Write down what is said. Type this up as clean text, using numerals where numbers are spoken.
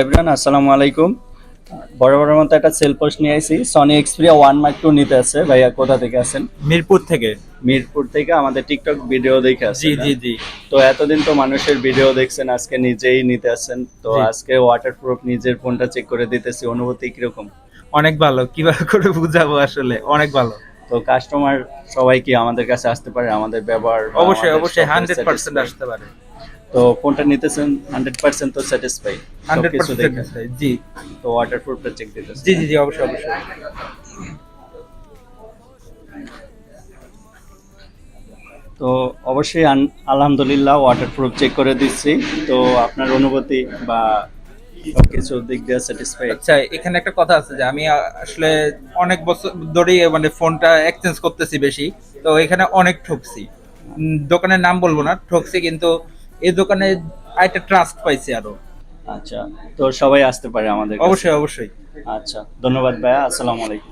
Everyone আসসালামু আলাইকুম। বরাবরের মতো একটা সেল পোস্ট নিয়ে আইছি। সনি এক্সপিরিয়া 1 মার্ক 2 নিতে আছে। ভাইয়া কোথা থেকে আছেন? মিরপুর থেকে। মিরপুর থেকে। আমাদের টিকটক ভিডিও দেখে জি আছেন না? জি জি তো এতদিন তো মানুষের ভিডিও দেখছেন, আজকে নিজেই নিতে আছেন। তো জি। আজকে ওয়াটারপ্রুফ নিজের ফোনটা চেক করে দিতেছি, অনুভূতি কিরকম? অনেক ভালো, কিভাবে করে বুঝাবো, আসলে অনেক ভালো। তো কাস্টমার সবাই কি আমাদের কাছে আসতে পারে আমাদের ব্যবহার বা অবশ্যই আমাদের অবশ্যই শপের 100% স্যাটিসফাই? আসতে পারে। তো ফোনটা নিতেছেন 100% তো স্যাটিসফাই সবকিছু 100% দেখে? স্যাটিসফাই। জি তো ওয়াটারপ্রুফটা চেক দিতেছেন, জি জি হ্যাঁ? জি, অবশ্যই অবশ্যই। তো অবশ্যই আলহামদুলিল্লাহ ওয়াটারপ্রুফ চেক করে দিচ্ছি। তো আপনার অনুভূতি বা সবকিছু দিক দিয়ে স্যাটিসফাই? আচ্ছা, এখানে একটা কথা আছে যে আমি আসলে অনেক বছর ধরেই মানে ফোনটা এক্সচেঞ্জ করতেছি বেশি। তো এখানে অনেক ঠকছি। দোকানের নাম বলবো না, ঠকছি, কিন্তু এই দোকানে একটা ট্রাস্ট পাইছি আরো। আচ্ছা, তো সবাই আসতে পারে আমাদের কাছে? অবশ্যই অবশ্যই। আচ্ছা, ধন্যবাদ ভাইয়া, আসসালামু আলাইকুম।